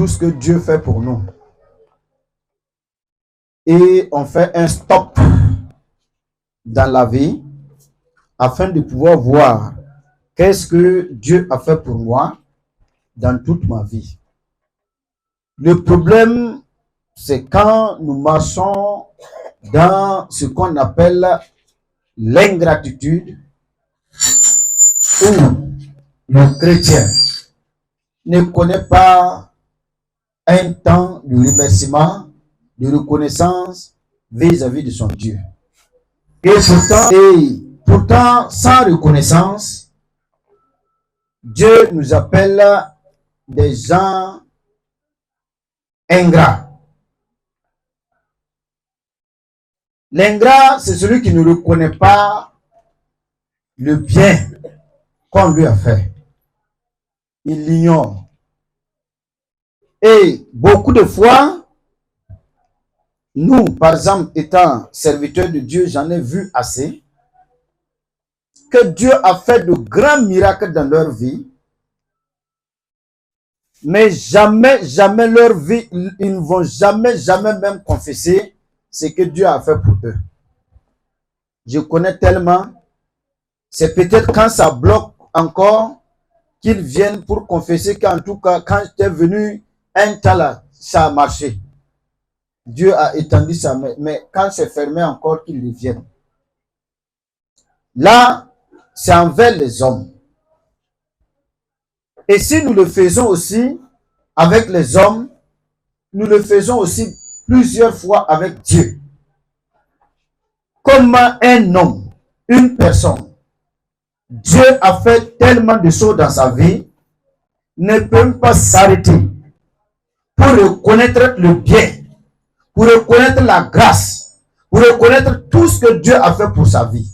tout ce que Dieu fait pour nous. Et on fait un stop dans la vie afin de pouvoir voir qu'est-ce que Dieu a fait pour moi dans toute ma vie. Le problème, c'est quand nous marchons dans ce qu'on appelle l'ingratitude, où le chrétien ne connaît pas un temps de remerciement, de reconnaissance vis-à-vis de son Dieu. Et pourtant, sans reconnaissance, Dieu nous appelle des gens ingrats. L'ingrat, c'est celui qui ne reconnaît pas le bien qu'on lui a fait. Il l'ignore. Et beaucoup de fois, nous, par exemple, étant serviteurs de Dieu, j'en ai vu assez, que Dieu a fait de grands miracles dans leur vie, mais jamais leur vie, ils ne vont jamais même confesser ce que Dieu a fait pour eux. Je connais tellement, c'est peut-être quand ça bloque encore qu'ils viennent pour confesser qu'en tout cas, quand j'étais venu un temps là, ça a marché. Dieu a étendu ça, mais quand c'est fermé encore, qu'ils reviennent. Là, c'est envers les hommes. Et si nous le faisons aussi avec les hommes, nous le faisons aussi plusieurs fois avec Dieu. Comment un homme, une personne, Dieu a fait tellement de choses dans sa vie, ne peut même pas s'arrêter pour reconnaître le bien, pour reconnaître la grâce, pour reconnaître tout ce que Dieu a fait pour sa vie.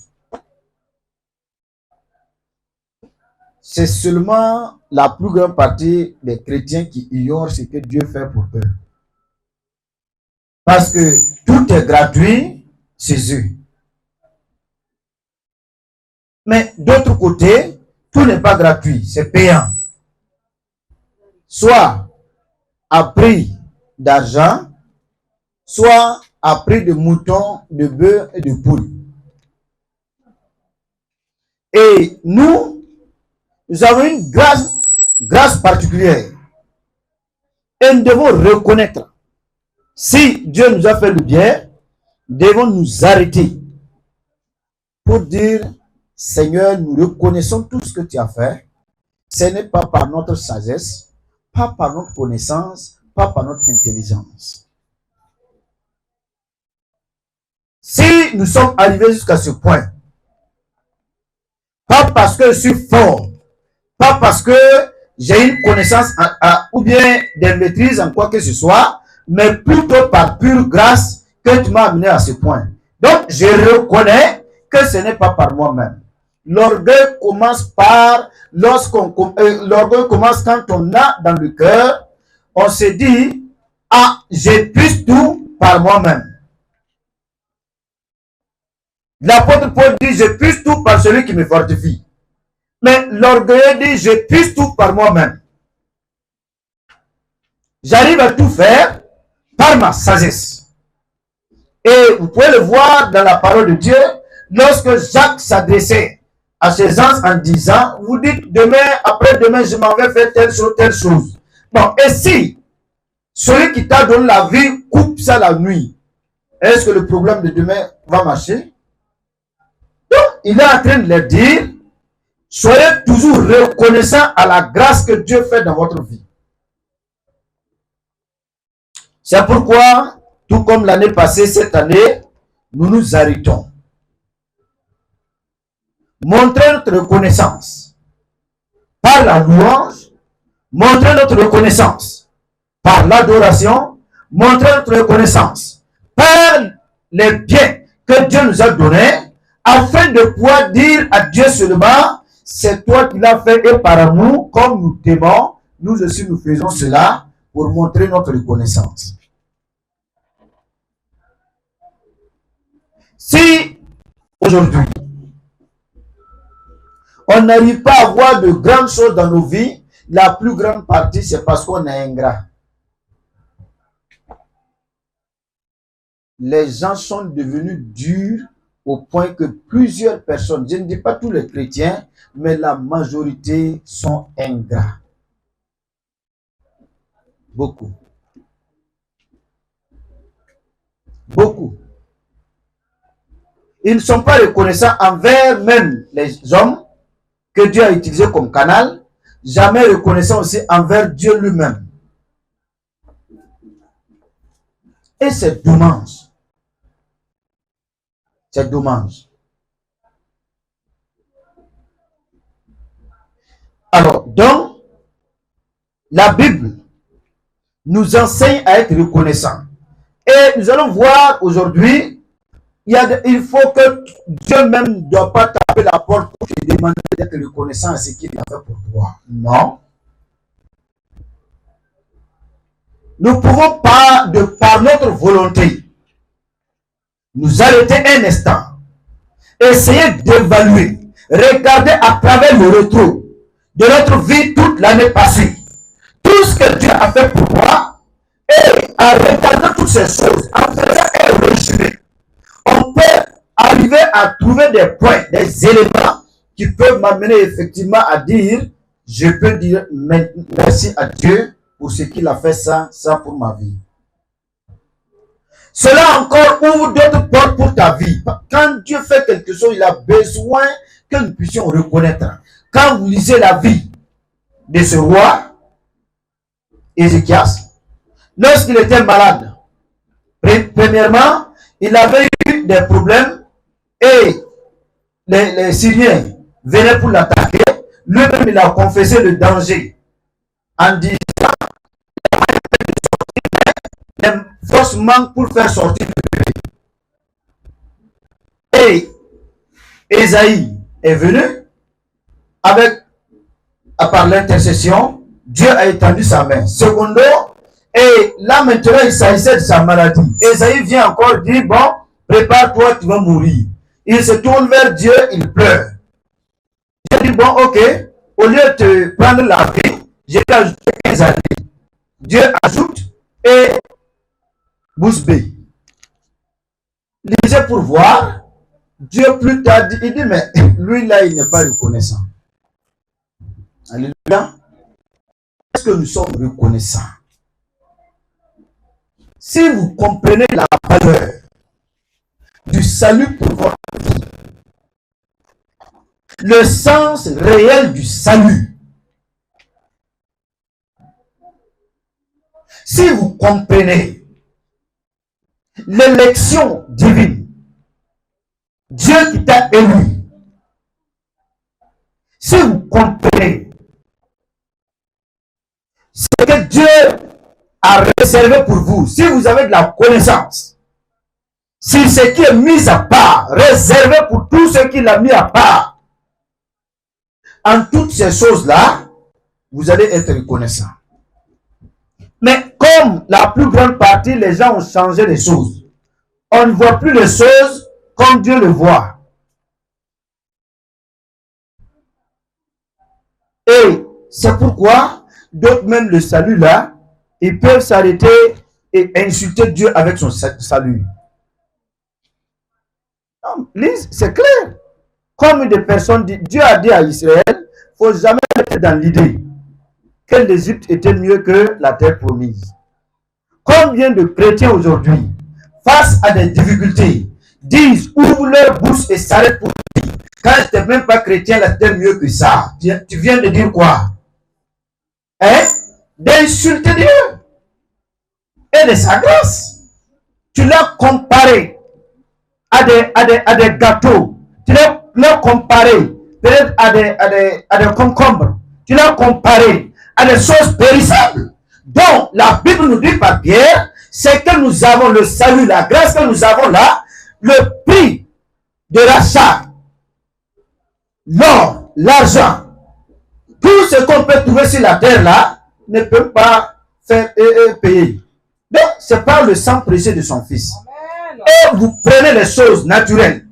C'est seulement la plus grande partie des chrétiens qui ignorent ce que Dieu fait pour eux. Parce que tout est gratuit chez eux. Mais d'autre côté, tout n'est pas gratuit, c'est payant. Soit à prix d'argent, soit à prix de moutons, de bœufs et de poules. Et nous avons une grâce particulière. Et nous devons reconnaître. Si Dieu nous a fait le bien, devons nous arrêter pour dire, Seigneur, nous reconnaissons tout ce que tu as fait. Ce n'est pas par notre sagesse, pas par notre connaissance, pas par notre intelligence. Si nous sommes arrivés jusqu'à ce point, pas parce que je suis fort, pas parce que j'ai une connaissance ou bien des maîtrises en quoi que ce soit, mais plutôt par pure grâce que tu m'as amené à ce point. Donc, je reconnais que ce n'est pas par moi-même. L'orgueil commence l'orgueil commence quand on a dans le cœur, on se dit, ah, j'épuise tout par moi-même. L'apôtre Paul dit, j'épuise tout par celui qui me fortifie. Mais l'orgueil dit, j'épuise tout par moi-même. J'arrive à tout faire par ma sagesse. Et vous pouvez le voir dans la parole de Dieu, lorsque Jacques s'adressait à ses gens en disant, vous dites demain, après-demain, je m'en vais faire telle chose. Bon, et si celui qui t'a donné la vie coupe ça la nuit, est-ce que le problème de demain va marcher? Donc, il est en train de leur dire, soyez toujours reconnaissants à la grâce que Dieu fait dans votre vie. C'est pourquoi, tout comme l'année passée, cette année, nous nous arrêtons. Montrez notre reconnaissance par la louange, montrez notre reconnaissance par l'adoration, montrez notre reconnaissance par les biens que Dieu nous a donnés, afin de pouvoir dire à Dieu seulement, c'est toi qui l'as fait et par amour, comme nous t'aimons, nous aussi nous faisons cela pour montrer notre reconnaissance. Si aujourd'hui, on n'arrive pas à voir de grandes choses dans nos vies, la plus grande partie, c'est parce qu'on est ingrat. les gens sont devenus durs au point que plusieurs personnes, je ne dis pas tous les chrétiens, mais la majorité sont ingrats. Beaucoup. Beaucoup. Ils ne sont pas reconnaissants envers même les hommes que Dieu a utilisés comme canal, jamais reconnaissants aussi envers Dieu lui-même. Et c'est dommage. C'est dommage. Alors, donc, la Bible nous enseigne à être reconnaissants. Et nous allons voir aujourd'hui, il faut que Dieu même ne doit pas taper la porte pour te demander d'être reconnaissant à ce qu'il a fait pour toi. Non. Nous ne pouvons pas, par notre volonté, nous arrêter un instant, essayer d'évaluer, regarder à travers le rétro de notre vie toute l'année passée, tout ce que Dieu a fait pour moi, et en regardant toutes ces choses, en faisant un résumé, on peut arriver à trouver des points, des éléments qui peuvent m'amener effectivement à dire, je peux dire merci à Dieu pour ce qu'il a fait ça pour ma vie. Cela encore ouvre d'autres portes pour ta vie. Quand Dieu fait quelque chose, il a besoin que nous puissions reconnaître. Quand vous lisez la vie de ce roi, Ézéchias, lorsqu'il était malade, premièrement, il avait eu des problèmes et les Syriens venaient pour l'attaquer. Lui-même, il a confessé le danger en disant forcément pour faire sortir le bébé. Et Ésaïe est venu avec, par l'intercession, Dieu a étendu sa main. Secondo, et là maintenant il s'agissait de sa maladie. Ésaïe vient encore dire, bon, prépare-toi, tu vas mourir. Il se tourne vers Dieu, il pleure. Dieu dit, bon, ok, au lieu de te prendre la vie, je vais ajouter 15 années. Dieu ajoute et bouche bée. Lisez pour voir. Dieu plus tard dit, il dit, mais lui là, il n'est pas reconnaissant. Alléluia. Est-ce que nous sommes reconnaissants? Si vous comprenez la valeur du salut pour votre vie, le sens réel du salut, si vous comprenez l'élection divine, Dieu qui t'a élu, si vous comprenez ce que Dieu a réservé pour vous, si vous avez de la connaissance sur ce qui est mis à part, réservé pour tout ce qu'il a mis à part, en toutes ces choses-là, vous allez être reconnaissant. Mais comme la plus grande partie, les gens ont changé les choses, on ne voit plus les choses comme Dieu le voit. Et c'est pourquoi d'autres, même le salut là, ils peuvent s'arrêter et insulter Dieu avec son salut. Lise, c'est clair. Comme des personnes disent, Dieu a dit à Israël, il ne faut jamais être dans l'idée que l'Égypte était mieux que la terre promise. Combien de chrétiens aujourd'hui, face à des difficultés, disent, ouvrent leur bouche et s'arrêtent pour dire, quand je n'étais même pas chrétien, la terre mieux que ça. Tu viens de dire quoi? Hein? D'insulter Dieu et de sa grâce. Tu l'as comparé à des gâteaux. Tu l'as comparé peut-être à des concombres. Tu l'as comparé à des choses périssables. Donc, la Bible nous dit par Pierre, c'est que nous avons le salut, la grâce que nous avons là, le prix de l'achat, l'or, l'argent, tout ce qu'on peut trouver sur la terre là, ne peut pas faire payer. Donc, c'est par le sang précieux de son Fils. Amen. Et vous prenez les choses naturelles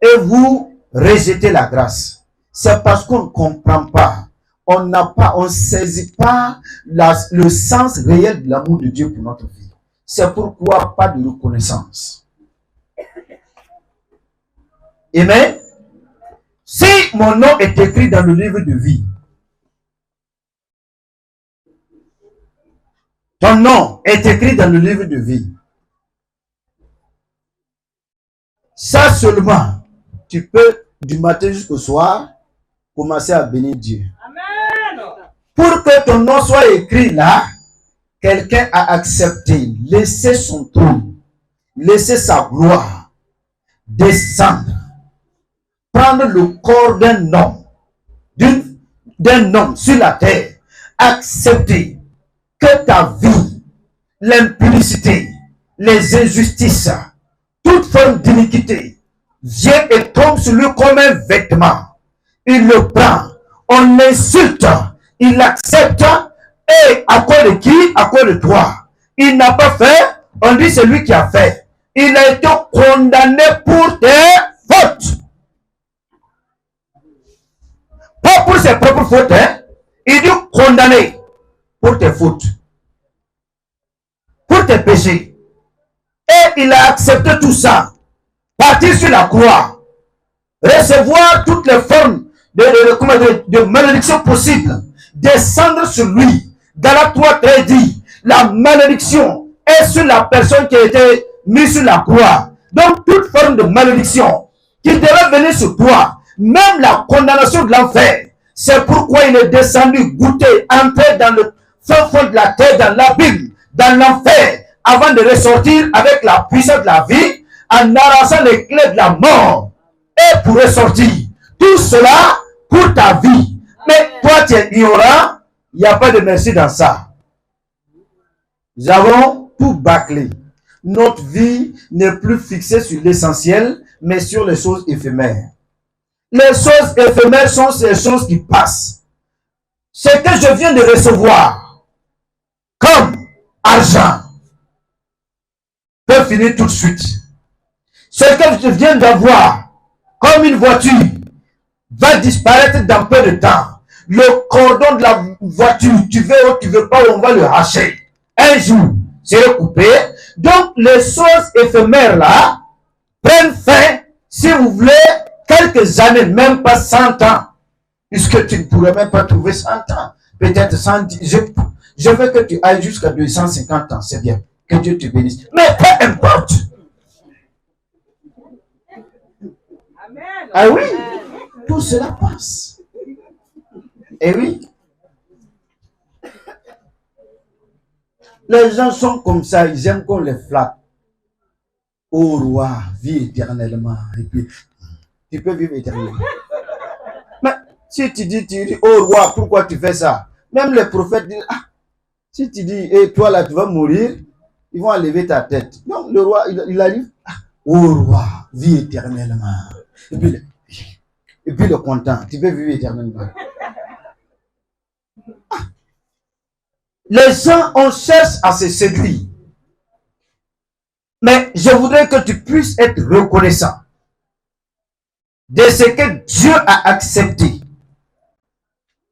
et vous rejetez la grâce. C'est parce qu'on ne comprend pas. On n'a pas, on ne saisit pas le sens réel de l'amour de Dieu pour notre vie. C'est pourquoi pas de reconnaissance. Amen. Si mon nom est écrit dans le livre de vie, ton nom est écrit dans le livre de vie, ça seulement, tu peux du matin jusqu'au soir commencer à bénir Dieu. Amen. Pour que ton nom soit écrit là, quelqu'un a accepté, laisser son trône, laisser sa gloire, descendre, prendre le corps d'un homme sur la terre, accepter que ta vie, l'impudicité, les injustices, toute forme d'iniquité vient et tombe sur lui comme un vêtement. Il le prend, on l'insulte, il l'accepte, et à cause de qui? À cause de toi. Il n'a pas fait, on dit c'est lui qui a fait. Il a été condamné pour tes fautes. Pas pour ses propres fautes, hein? Il dit condamné pour tes fautes, pour tes péchés. Et il a accepté tout ça. Partir sur la croix, recevoir toutes les formes de malédiction possible, descendre sur lui. Galates 3:13 dit, la malédiction est sur la personne qui a été mise sur la croix. Donc toute forme de malédiction qui devait venir sur toi, même la condamnation de l'enfer, c'est pourquoi il est descendu, goûter, entrer dans le fin fond de la terre, dans l'abîme, dans l'enfer, avant de ressortir avec la puissance de la vie, en arrachant les clés de la mort, et pour ressortir. Tout cela pour ta vie. Mais toi, tu es ignorant, il n'y a pas de merci dans ça. Nous avons tout bâclé. Notre vie n'est plus fixée sur l'essentiel, mais sur les choses éphémères. Les choses éphémères sont ces choses qui passent. Ce que je viens de recevoir, comme argent, peut finir tout de suite. Ce que je viens d'avoir, comme une voiture, va disparaître dans peu de temps. Le cordon de la voiture, tu veux ou tu veux pas, on va le hacher. Un jour, c'est coupé. Donc, les choses éphémères là, prennent fin, si vous voulez, quelques années, même pas 100 ans. Puisque tu ne pourrais même pas trouver 100 ans. Peut-être 110. Je veux que tu ailles jusqu'à 250 ans, c'est bien. Que Dieu te bénisse. Mais peu importe. Ah oui, tout cela passe. Et oui. Les gens sont comme ça, ils aiment qu'on les flatte. Ô roi, vis éternellement. Et puis, tu peux vivre éternellement. Mais si tu dis, ô roi, pourquoi tu fais ça? Même les prophètes disent, ah, si tu dis, et toi là, tu vas mourir, ils vont enlever ta tête. Donc le roi, il arrive, ah, ô roi, vis éternellement. Et puis le content, tu peux vivre éternellement. Ah. Les gens, on cherche à se séduire. Mais je voudrais que tu puisses être reconnaissant de ce que Dieu a accepté.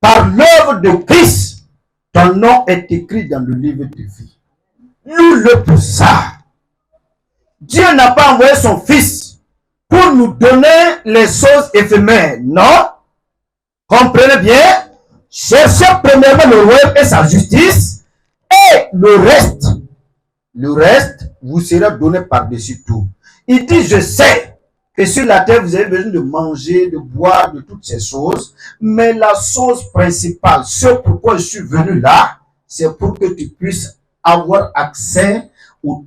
Par l'œuvre de Christ, ton nom est écrit dans le livre de vie. Loue-le pour ça. Dieu n'a pas envoyé son Fils pour nous donner les choses éphémères. Non. Comprenez bien. Cherchez premièrement le royaume et sa justice. Et le reste vous sera donné par-dessus tout. Il dit, je sais que sur la terre, vous avez besoin de manger, de boire, de toutes ces choses. Mais la chose principale, ce pourquoi je suis venu là, c'est pour que tu puisses avoir accès au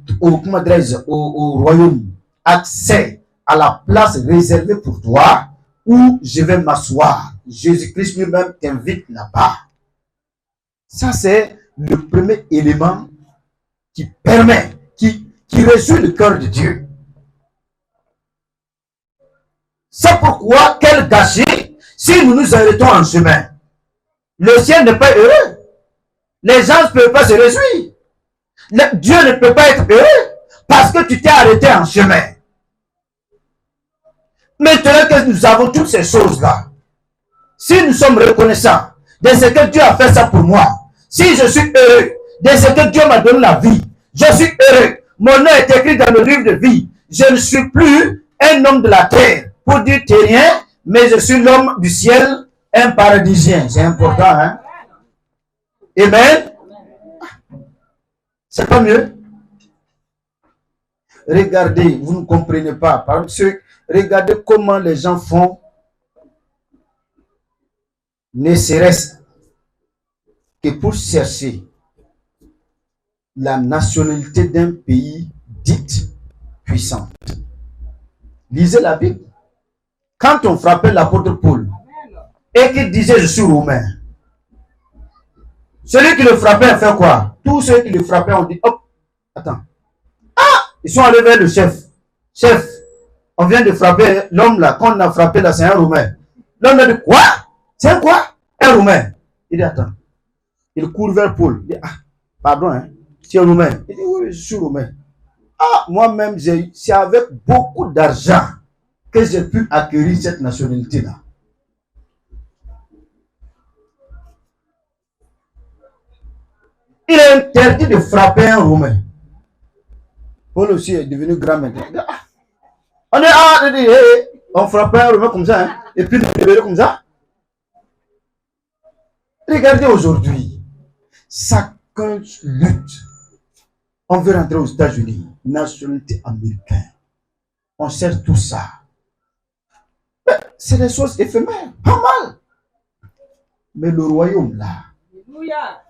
royaume, accès à la place réservée pour toi, où je vais m'asseoir. Jésus-Christ lui-même t'invite là-bas. Ça, c'est le premier élément qui permet, qui réjouit le cœur de Dieu. C'est pourquoi, quel gâchis, si nous nous arrêtons en chemin. Le ciel n'est pas heureux. Les gens ne peuvent pas se réjouir. Dieu ne peut pas être heureux parce que tu t'es arrêté en chemin. Maintenant que nous avons toutes ces choses-là, si nous sommes reconnaissants de ce que Dieu a fait ça pour moi, si je suis heureux de ce que Dieu m'a donné la vie, Je suis heureux. Mon nom est écrit dans le livre de vie. Je ne suis plus un homme de la terre pour dire terrien, mais je suis l'homme du ciel, un paradisien. C'est important, hein? Amen. C'est pas mieux? Regardez, vous ne comprenez pas. Parce que regardez comment les gens font, ne serait-ce que pour chercher la nationalité d'un pays dite puissante. Lisez la Bible. Quand on frappait l'apôtre Paul et qu'il disait je suis romain, celui qui le frappait a fait quoi? Tous ceux qui le frappaient ont dit hop, attends. Ah, ils sont allés vers le chef. Chef, on vient de frapper l'homme là, qu'on a frappé là, c'est un roumain. L'homme a dit quoi? C'est un quoi? Un roumain. Il dit attends. Il court vers Paul. Il dit ah, pardon, hein, tu es roumain. Il dit oui, je suis roumain. Ah, moi-même, c'est avec beaucoup d'argent que j'ai pu acquérir cette nationalité-là. Il est interdit de frapper un roumain. Paul aussi est devenu grand maintenant. On frappait un roumain comme ça, hein, et puis le libérer comme ça. Regardez aujourd'hui, chacun lutte. On veut rentrer aux États-Unis, nationalité américaine. On cherche tout ça. C'est des choses éphémères, pas mal. Mais le royaume là,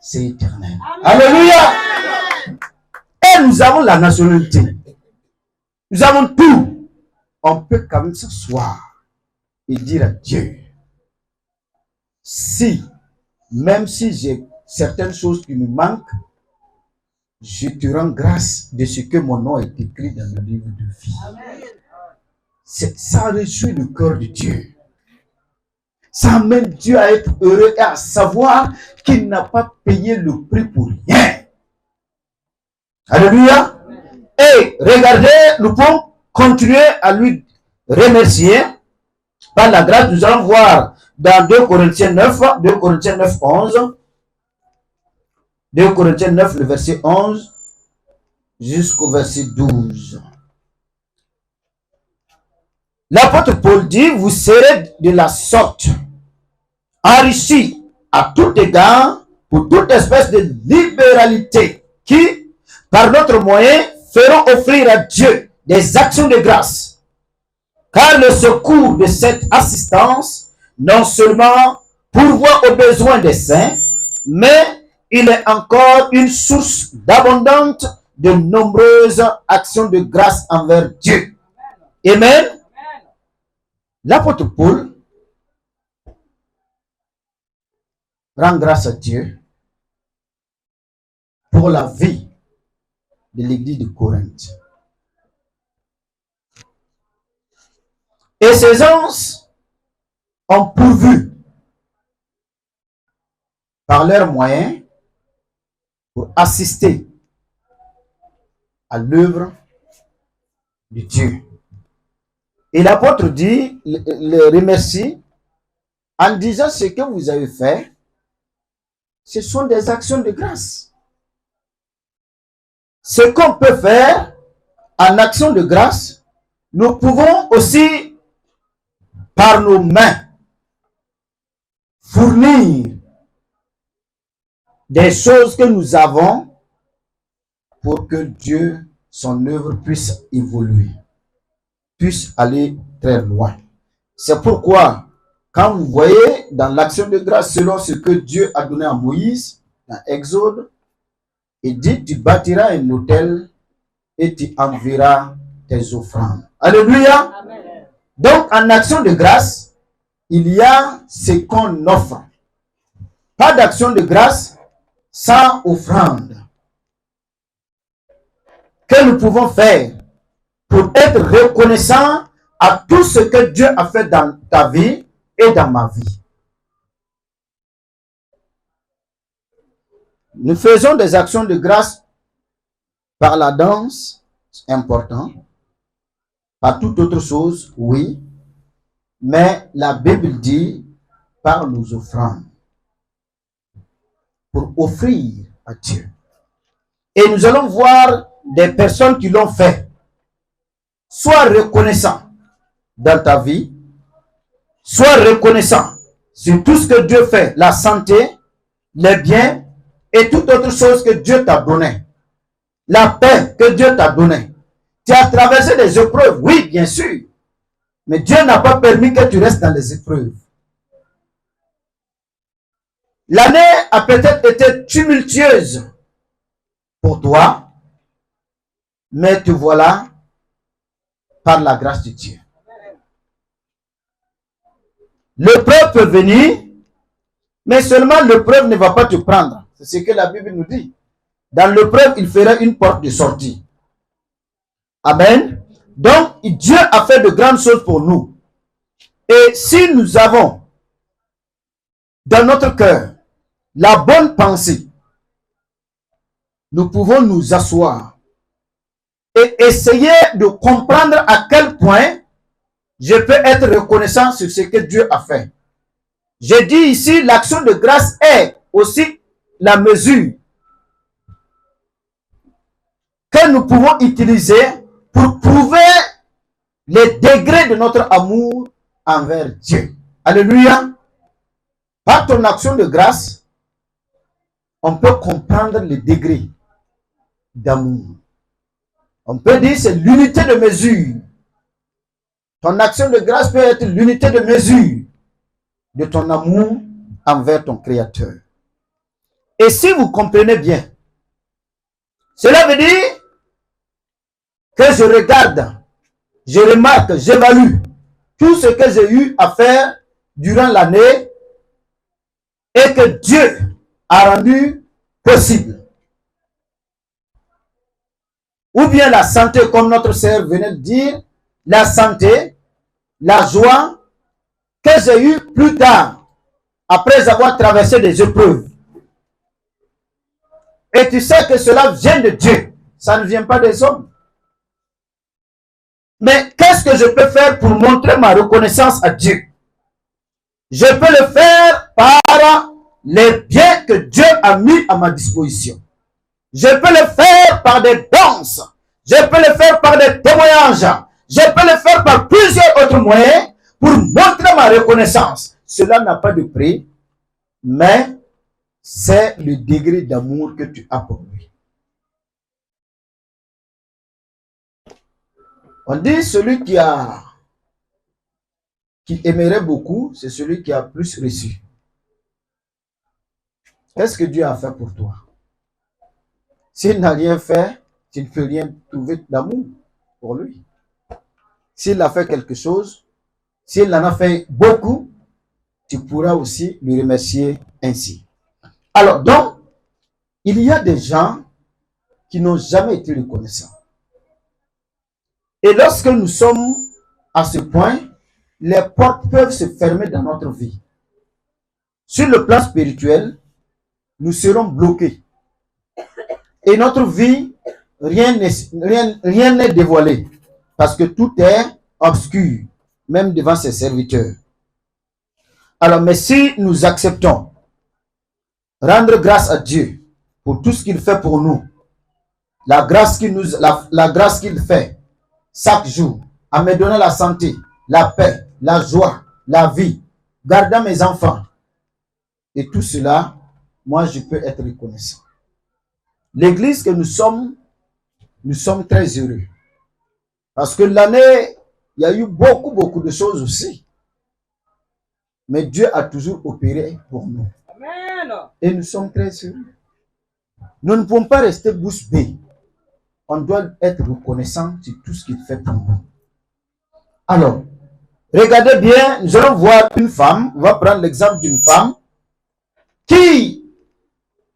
c'est éternel. Alléluia. Et nous avons la nationalité. Nous avons tout. On peut quand même s'asseoir et dire à Dieu, si, même si j'ai certaines choses qui me manquent, je te rends grâce de ce que mon nom est écrit dans le livre de vie. Ça réjouit le cœur de Dieu. Ça amène Dieu à être heureux et à savoir qu'il n'a pas payé le prix pour rien. Alléluia. Et regardez, nous pouvons continuer à lui remercier par la grâce. Nous allons voir dans 2 Corinthiens 9, 2 Corinthiens 9, 11. 2 Corinthiens 9, le verset 11 jusqu'au verset 12. L'apôtre Paul dit, vous serez de la sorte enrichis à tout égard pour toute espèce de libéralité qui, par notre moyen, feront offrir à Dieu des actions de grâce. Car le secours de cette assistance, non seulement pourvoit aux besoins des saints, mais il est encore une source d'abondante de nombreuses actions de grâce envers Dieu. Amen. L'apôtre Paul rend grâce à Dieu pour la vie de l'église de Corinthe. Et ces anges ont pourvu par leurs moyens pour assister à l'œuvre de Dieu. Et l'apôtre dit, le remercie en disant ce que vous avez fait, ce sont des actions de grâce. Ce qu'on peut faire en action de grâce, nous pouvons aussi, par nos mains, fournir des choses que nous avons pour que Dieu, son œuvre puisse évoluer, puisse aller très loin. C'est pourquoi, quand vous voyez dans l'action de grâce, selon ce que Dieu a donné à Moïse, dans Exode, il dit, tu bâtiras un autel et tu enverras tes offrandes. Alléluia. Amen. Donc, en action de grâce, il y a ce qu'on offre. Pas d'action de grâce sans offrande. Que nous pouvons faire pour être reconnaissants à tout ce que Dieu a fait dans ta vie et dans ma vie. Nous faisons des actions de grâce par la danse, c'est important. Par toute autre chose, oui. Mais la Bible dit par nos offrandes. Pour offrir à Dieu. Et nous allons voir des personnes qui l'ont fait. Sois reconnaissant dans ta vie. Sois reconnaissant sur tout ce que Dieu fait, la santé, les biens et toute autre chose que Dieu t'a donné. La paix que Dieu t'a donnée. Tu as traversé des épreuves, oui, bien sûr. Mais Dieu n'a pas permis que tu restes dans les épreuves. L'année a peut-être été tumultueuse pour toi, mais te voilà par la grâce de Dieu. L'épreuve peut venir, mais seulement l'épreuve ne va pas te prendre. C'est ce que la Bible nous dit. Dans l'épreuve, il fera une porte de sortie. Amen. Donc, Dieu a fait de grandes choses pour nous. Et si nous avons dans notre cœur la bonne pensée, nous pouvons nous asseoir et essayer de comprendre à quel point je peux être reconnaissant sur ce que Dieu a fait. J'ai dit ici, l'action de grâce est aussi la mesure que nous pouvons utiliser pour prouver les degrés de notre amour envers Dieu. Alléluia. Par ton action de grâce, on peut comprendre les degrés d'amour. On peut dire c'est l'unité de mesure. Ton action de grâce peut être l'unité de mesure de ton amour envers ton Créateur. Et si vous comprenez bien, cela veut dire que je regarde, je remarque, j'évalue tout ce que j'ai eu à faire durant l'année et que Dieu a rendu possible. Ou bien la santé, comme notre sœur venait de dire, la santé, la joie que j'ai eue plus tard, après avoir traversé des épreuves. Et tu sais que cela vient de Dieu, ça ne vient pas des hommes. Mais qu'est-ce que je peux faire pour montrer ma reconnaissance à Dieu? Je peux le faire par les biens que Dieu a mis à ma disposition. Je peux le faire par des danses. Je peux le faire par des témoignages. Je peux le faire par plusieurs autres moyens pour montrer ma reconnaissance. Cela n'a pas de prix, mais c'est le degré d'amour que tu as pour lui. On dit celui qui aimerait beaucoup, c'est celui qui a plus reçu. Qu'est-ce que Dieu a fait pour toi? S'il n'a rien fait, tu ne peux rien trouver d'amour pour lui. S'il a fait quelque chose, s'il en a fait beaucoup, tu pourras aussi lui remercier ainsi. Alors donc, il y a des gens qui n'ont jamais été reconnaissants. Et lorsque nous sommes à ce point, les portes peuvent se fermer dans notre vie. Sur le plan spirituel, nous serons bloqués. Et notre vie, rien n'est dévoilé. Parce que tout est obscur, même devant ses serviteurs. Alors, mais si nous acceptons rendre grâce à Dieu pour tout ce qu'il fait pour nous, la grâce qu'il fait chaque jour, à me donner la santé, la paix, la joie, la vie, gardant mes enfants, et tout cela, moi je peux être reconnaissant. L'église que nous sommes très heureux. Parce que l'année, il y a eu beaucoup de choses aussi. Mais Dieu a toujours opéré pour nous. Amen. Et nous sommes très heureux. Nous ne pouvons pas rester bouche bée. On doit être reconnaissant sur tout ce qu'il fait pour nous. Alors, regardez bien, nous allons voir une femme, on va prendre l'exemple d'une femme qui,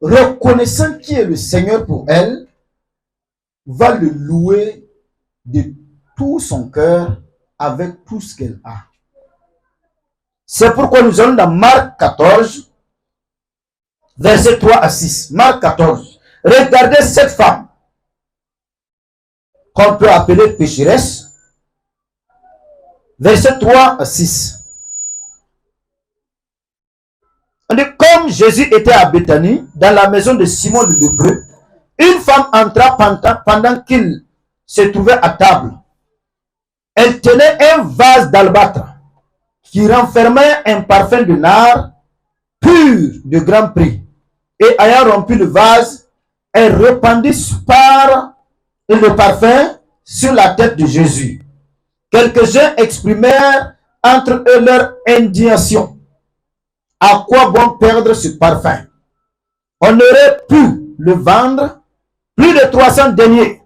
reconnaissant qui est le Seigneur pour elle, va le louer de tout son cœur avec tout ce qu'elle a. C'est pourquoi nous allons dans Marc 14, versets 3 à 6. Marc 14. Regardez cette femme qu'on peut appeler pécheresse. Versets 3 à 6. On dit, comme Jésus était à Béthanie, dans la maison de Simon le lépreux, une femme entra pendant qu'il se trouvait à table. Elle tenait un vase d'albâtre qui renfermait un parfum de nard pur de grand prix. Et ayant rompu le vase, elle répandit par le parfum sur la tête de Jésus. Quelques-uns exprimèrent entre eux leur indignation. À quoi bon perdre ce parfum? On aurait pu le vendre plus de 300 deniers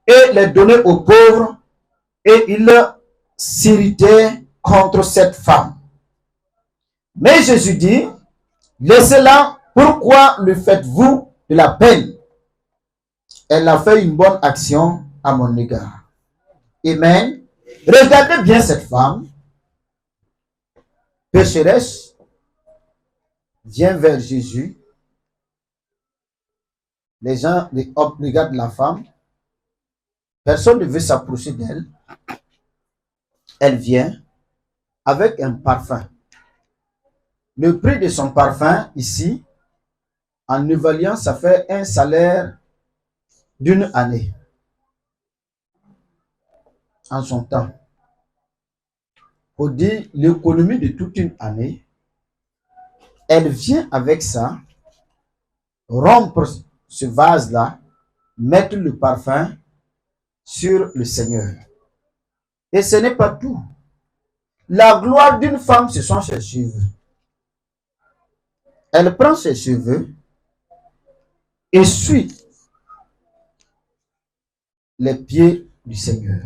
et les donner aux pauvres, et ils s'irritaient contre cette femme. Mais Jésus dit, laissez-la, pourquoi lui faites-vous de la peine? Elle a fait une bonne action à mon égard. Amen. Regardez bien cette femme, pécheresse, vient vers Jésus. Les gens regardent la femme. Personne ne veut s'approcher d'elle. Elle vient avec un parfum. Le prix de son parfum, ici, en évaluant, ça fait un salaire d'une année. En son temps. On dit l'économie de toute une année. Elle vient avec ça, rompre ce vase-là, mettre le parfum sur le Seigneur. Et ce n'est pas tout. La gloire d'une femme, ce sont ses cheveux. Elle prend ses cheveux, essuie les pieds du Seigneur.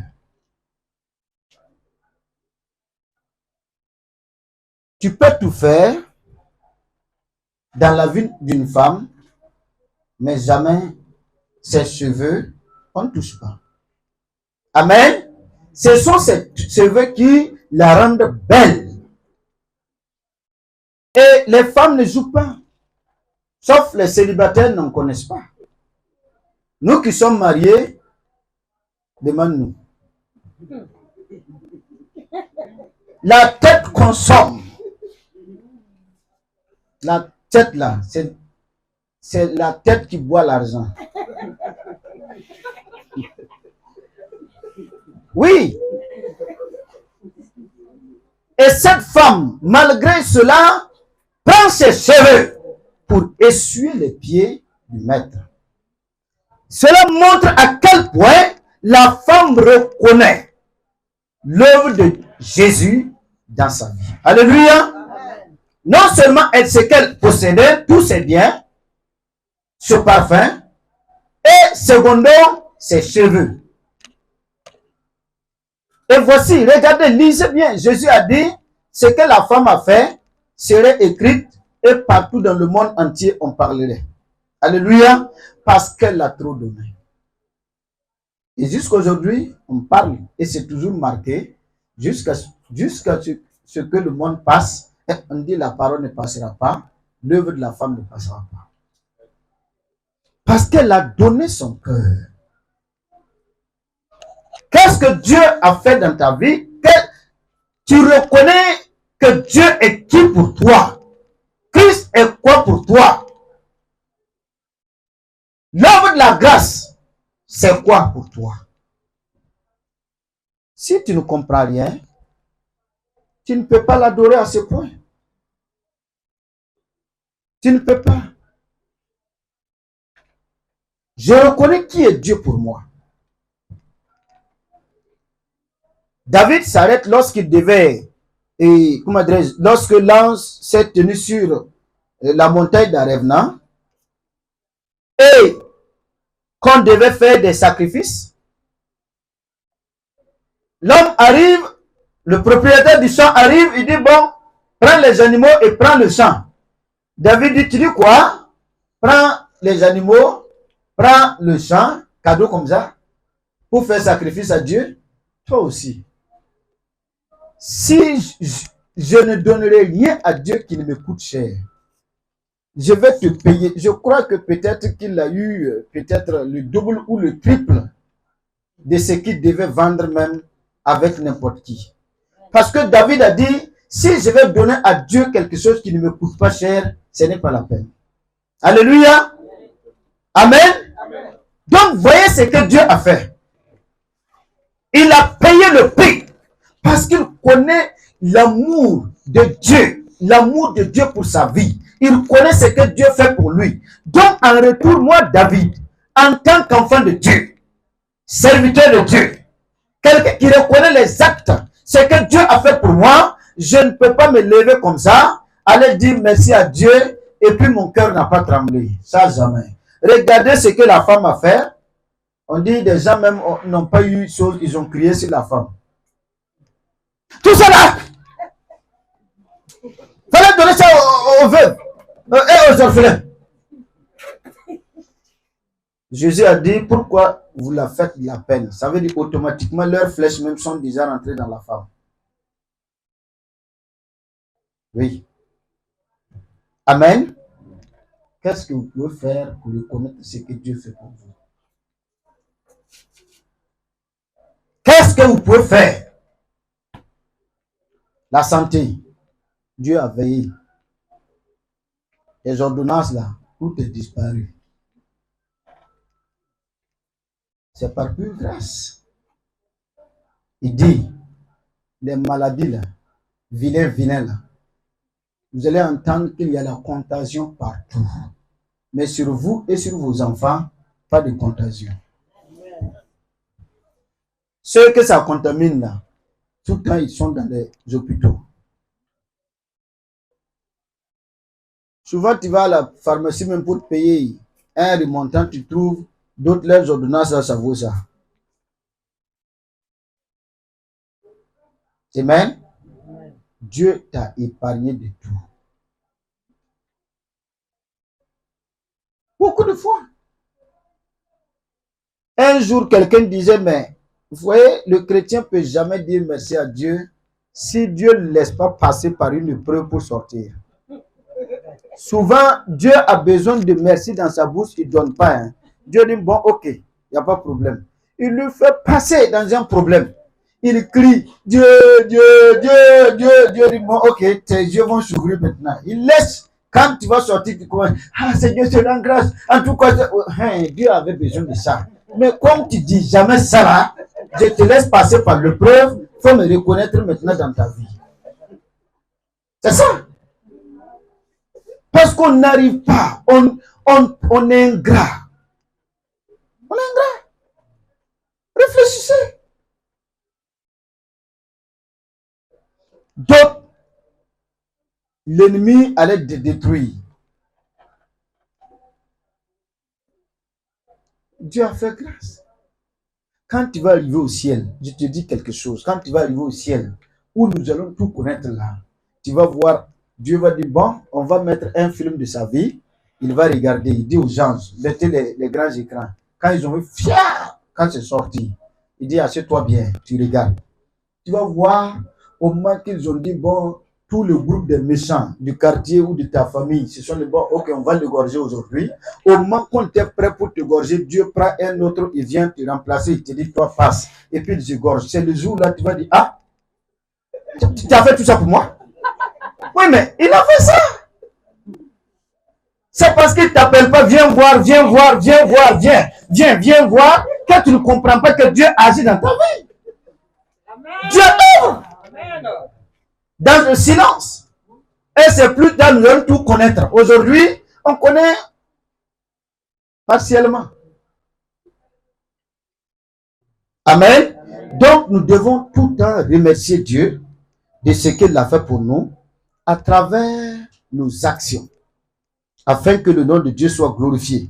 Tu peux tout faire dans la vie d'une femme, mais jamais ses cheveux, on ne touche pas. Amen. Ce sont ces cheveux qui la rendent belle. Et les femmes ne jouent pas. Sauf les célibataires n'en connaissent pas. Nous qui sommes mariés, demande-nous. La tête consomme. La tête là, c'est la tête qui boit l'argent. Oui. Et cette femme, malgré cela, prend ses cheveux pour essuyer les pieds du maître. Cela montre à quel point la femme reconnaît l'œuvre de Jésus dans sa vie. Alléluia. Non seulement elle sait qu'elle possédait tous ses biens, ce parfum, et secondo, ses cheveux. Et voici, regardez, lisez bien. Jésus a dit, ce que la femme a fait serait écrite et partout dans le monde entier on parlerait. Alléluia, parce qu'elle a trop donné. Et jusqu'à aujourd'hui, on parle, et c'est toujours marqué, jusqu'à ce que le monde passe, on dit la parole ne passera pas, l'œuvre de la femme ne passera pas. Parce qu'elle a donné son cœur. Qu'est-ce que Dieu a fait dans ta vie? Tu reconnais que Dieu est qui pour toi? Christ est quoi pour toi? L'œuvre de la grâce, c'est quoi pour toi? Si tu ne comprends rien, tu ne peux pas l'adorer à ce point. Tu ne peux pas. Je reconnais qui est Dieu pour moi. David s'arrête lorsqu'il devait, lorsque l'ange s'est tenu sur la montagne d'Arevna et qu'on devait faire des sacrifices. L'homme arrive, le propriétaire du champ arrive, il dit bon, prends les animaux et prends le champ. David dit, tu dis quoi? Prends les animaux, prends le champ, cadeau comme ça, pour faire sacrifice à Dieu. Toi aussi. Si je ne donnerai rien à Dieu qui ne me coûte cher, je vais te payer. Je crois que peut-être qu'il a eu peut-être le double ou le triple de ce qu'il devait vendre même avec n'importe qui. Parce que David a dit, si je vais donner à Dieu quelque chose qui ne me coûte pas cher, ce n'est pas la peine. Alléluia. Amen. Donc, voyez ce que Dieu a fait. Il a payé le prix parce qu'il connaît l'amour de Dieu, l'amour de Dieu pour sa vie. Il connaît ce que Dieu fait pour lui. Donc, en retour, moi, David, en tant qu'enfant de Dieu, serviteur de Dieu, quelqu'un qui reconnaît les actes, ce que Dieu a fait pour moi, je ne peux pas me lever comme ça, aller dire merci à Dieu, et puis mon cœur n'a pas tremblé. Ça, jamais. Regardez ce que la femme a fait. On dit des gens même n'ont pas eu chose, ils ont crié sur la femme. Tout cela, fallait donner ça aux veuves et aux orphelins. Jésus a dit, pourquoi vous la faites la peine? Ça veut dire automatiquement leurs flèches même sont déjà rentrées dans la femme. Oui. Amen. Qu'est-ce que vous pouvez faire pour reconnaître ce que Dieu fait pour vous? Qu'est-ce que vous pouvez faire? La santé. Dieu a veillé. Les ordonnances là, tout est disparu. C'est par pure grâce. Il dit, les maladies là, vilains là, vous allez entendre qu'il y a la contagion partout. Mais sur vous et sur vos enfants, pas de contagion. Ceux que ça contamine là, tout le temps ils sont dans les hôpitaux. Souvent tu vas à la pharmacie même pour te payer un remontant, tu trouves d'autres leurs ordonnances, ça vaut ça. Amen. Dieu t'a épargné de tout. Beaucoup de fois. Un jour, quelqu'un disait, mais vous voyez, le chrétien ne peut jamais dire merci à Dieu si Dieu ne laisse pas passer par une épreuve pour sortir. Souvent, Dieu a besoin de merci dans sa bouche, il ne donne pas. Hein. Dieu dit, bon, ok, il n'y a pas de problème. Il lui fait passer dans un problème. Il crie, Dieu, Dieu, Dieu, Dieu, Dieu dit, bon, ok, tes yeux vont s'ouvrir maintenant. Il laisse, quand tu vas sortir, tu commences, ah, Seigneur, je te rends grâce. En tout cas, Dieu avait besoin de ça. Mais comme tu dis jamais ça là, je te laisse passer par l'épreuve, il faut me reconnaître maintenant dans ta vie. C'est ça. Parce qu'on n'arrive pas, on est ingrat. On est ingrat. Réfléchissez. Donc, l'ennemi allait te détruire. Dieu a fait grâce. Quand tu vas arriver au ciel, je te dis quelque chose. Quand tu vas arriver au ciel, où nous allons tout connaître là, tu vas voir, Dieu va dire, bon, on va mettre un film de sa vie. Il va regarder, il dit aux anges, mettez les grands écrans. Quand ils ont vu, fier, quand c'est sorti, il dit, assieds-toi bien, tu regardes. Tu vas voir, au moment qu'ils ont dit, bon, tout le groupe des méchants du quartier ou de ta famille, ce sont les bons, ok, on va l'égorger aujourd'hui. Au moment qu'on était prêt pour t'égorger, Dieu prend un autre, il vient te remplacer, il te dit, toi, passe. Et puis il t'égorge. C'est le jour là, tu vas dire, ah, tu as fait tout ça pour moi? Oui, mais il a fait ça. C'est parce qu'il ne t'appelle pas, viens voir, viens voir, viens voir, viens voir, que tu ne comprends pas que Dieu agit dans ta vie. Amen. Dieu ouvre. Dans le silence. Et c'est plus tard, nous allons tout connaître. Aujourd'hui, on connaît partiellement. Amen. Donc, nous devons tout le temps remercier Dieu de ce qu'il a fait pour nous à travers nos actions, afin que le nom de Dieu soit glorifié.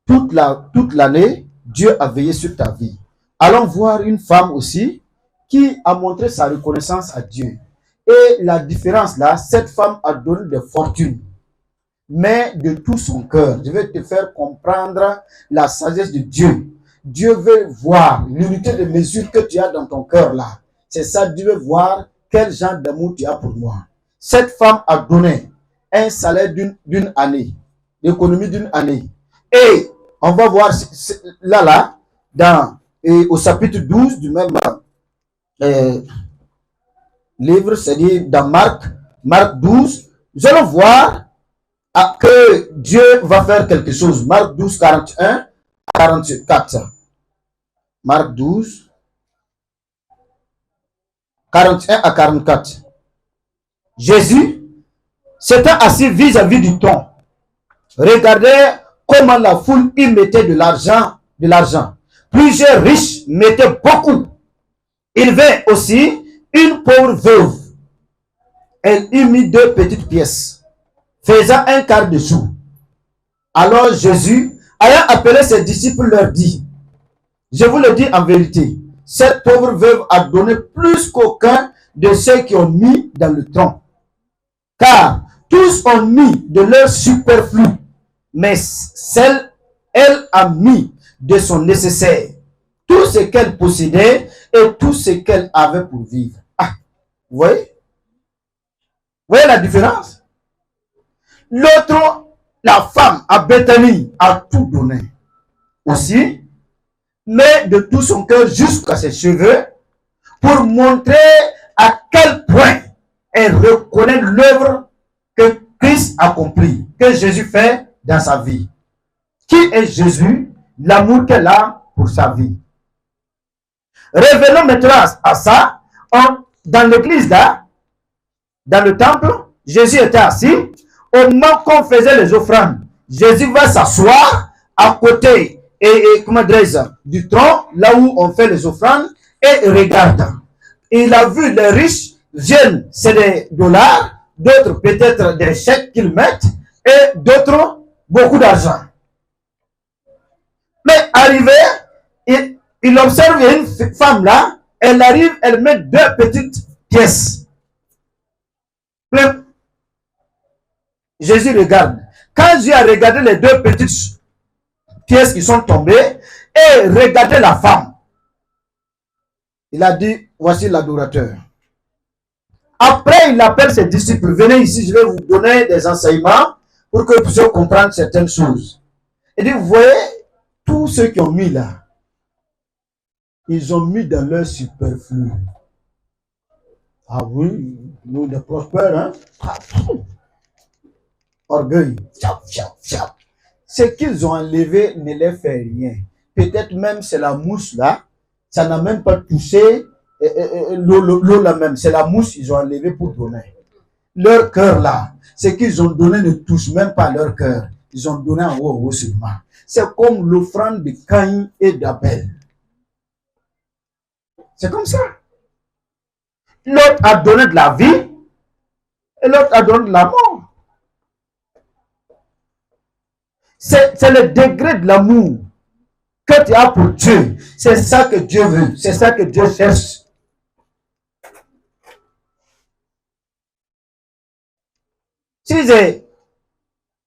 Toute l'année, Dieu a veillé sur ta vie. Allons voir une femme aussi qui a montré sa reconnaissance à Dieu. Et la différence là, cette femme a donné des fortunes, mais de tout son cœur. Je vais te faire comprendre la sagesse de Dieu. Dieu veut voir l'unité de mesure que tu as dans ton cœur là. C'est ça, Dieu veut voir quel genre d'amour tu as pour moi. Cette femme a donné un salaire d'une année, l'économie d'une année. Et on va voir là, au chapitre 12 du même livre, c'est-à-dire dans Marc 12, nous allons voir que Dieu va faire quelque chose. Marc 12, 41 44. Marc 12, 41 à 44. Jésus s'étant assis vis-à-vis du tronc, regardez comment la foule y mettait de l'argent. Plusieurs riches mettaient beaucoup. Il vint aussi une pauvre veuve. Elle y mit 2 petites pièces, faisant un quart de sou. Alors Jésus, ayant appelé ses disciples, leur dit, je vous le dis en vérité, cette pauvre veuve a donné plus qu'aucun de ceux qui ont mis dans le tronc. Car tous ont mis de leur superflu, mais elle a mis de son nécessaire, tout ce qu'elle possédait et tout ce qu'elle avait pour vivre. Ah, vous voyez? Vous voyez la différence? L'autre, la femme à Bethanie, a tout donné aussi, mais de tout son cœur jusqu'à ses cheveux, pour montrer à quel point elle reconnaît l'œuvre que Christ accomplit, que Jésus fait dans sa vie. Qui est Jésus? L'amour qu'elle a pour sa vie. Revenons maintenant à ça. Dans l'église là, dans le temple, Jésus était assis. Au moment qu'on faisait les offrandes, Jésus va s'asseoir à côté comment dirais-je, du tronc, là où on fait les offrandes, et regarde. Il a vu les riches viennent, c'est des dollars, d'autres peut-être des chèques qu'ils mettent, et d'autres beaucoup d'argent. Mais arrivé, il observe une femme là, elle arrive, elle met 2 petites pièces. Jésus regarde. Quand Jésus a regardé les 2 petites pièces qui sont tombées, et regardé la femme, il a dit, voici l'adorateur. Après, il appelle ses disciples, venez ici, je vais vous donner des enseignements pour que vous puissiez comprendre certaines choses. Il dit, vous voyez, tous ceux qui ont mis là, ils ont mis dans leur superflu. Ah oui, nous les prospères, hein? Orgueil. Ce qu'ils ont enlevé ne les fait rien. Peut-être même c'est la mousse là, ça n'a même pas touché l'eau là même. C'est la mousse qu'ils ont enlevé pour donner. Leur cœur là, ce qu'ils ont donné ne touche même pas leur cœur. Ils ont donné en haut seulement. C'est comme l'offrande de Caïn et d'Abel. C'est comme ça. L'autre a donné de la vie et l'autre a donné de la mort. C'est le degré de l'amour que tu as pour Dieu. C'est ça que Dieu veut. C'est ça que Dieu cherche. Si j'ai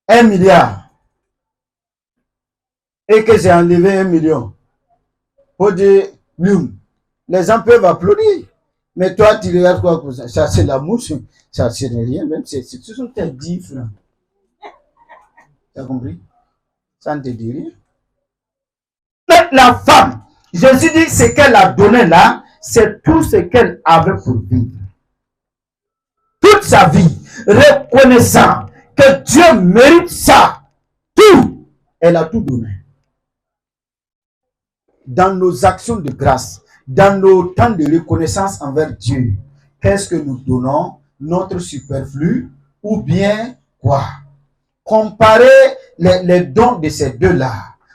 1 milliard et que j'ai enlevé 1 million, pour dire, les gens peuvent applaudir. Mais toi, tu regardes quoi pour ça? Ça, c'est la mouche. Ça, c'est rien. Même ce sont tes 10 francs. Tu as compris? Ça ne te dit rien. Mais la femme, Jésus dit, ce qu'elle a donné là, c'est tout ce qu'elle avait pour vivre. Toute sa vie, reconnaissant que Dieu mérite ça, tout, elle a tout donné. Dans nos actions de grâce, dans nos temps de reconnaissance envers Dieu, qu'est-ce que nous donnons? Notre superflu ou bien quoi? Comparez les dons de ces deux-là.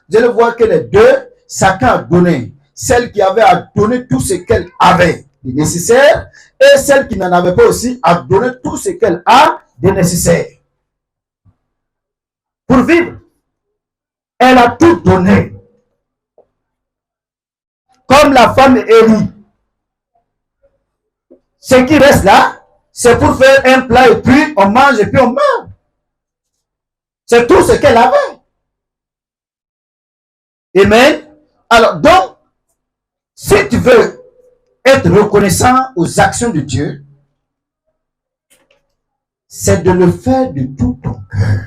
Vous allez voir que les deux, chacun a donné. Celle qui avait à donner tout ce qu'elle avait de nécessaire et celle qui n'en avait pas aussi a donné tout ce qu'elle a de nécessaire. Pour vivre, elle a tout donné. Comme la femme Élie. Ce qui reste là, c'est pour faire un plat et puis on mange et puis on meurt. C'est tout ce qu'elle avait. Amen. Alors donc, si tu veux être reconnaissant aux actions de Dieu, c'est de le faire de tout ton cœur.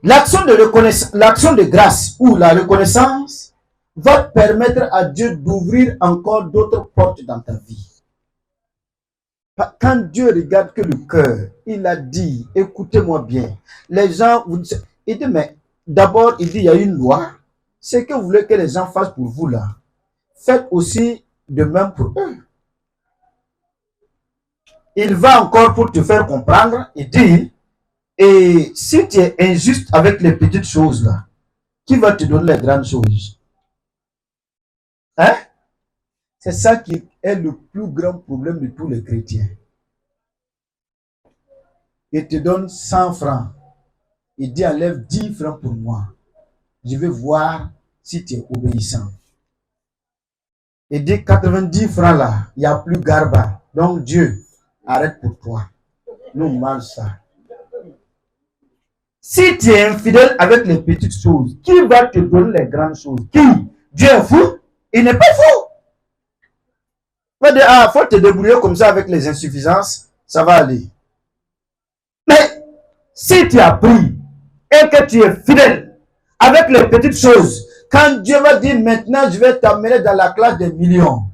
L'action de grâce ou la reconnaissance va permettre à Dieu d'ouvrir encore d'autres portes dans ta vie. Quand Dieu regarde que le cœur, il a dit, écoutez-moi bien, les gens, il dit, mais d'abord, il dit, il y a une loi. Ce que vous voulez que les gens fassent pour vous là, faites aussi de même pour eux. Il va encore pour te faire comprendre, il dit, et si tu es injuste avec les petites choses là, qui va te donner les grandes choses? Hein? C'est ça qui est le plus grand problème de tous les chrétiens. Il te donne 100 francs. Il dit, enlève 10 francs pour moi. Je vais voir si tu es obéissant. Il dit, 90 francs là, il n'y a plus garba. Donc Dieu, arrête pour toi. Nous mange ça. Si tu es infidèle avec les petites choses, qui va te donner les grandes choses? Qui? Dieu est fou? Il n'est pas fou. Il va dire, ah, faut te débrouiller comme ça avec les insuffisances, ça va aller. Mais si tu as pris et que tu es fidèle avec les petites choses, quand Dieu va dire maintenant je vais t'amener dans la classe des millions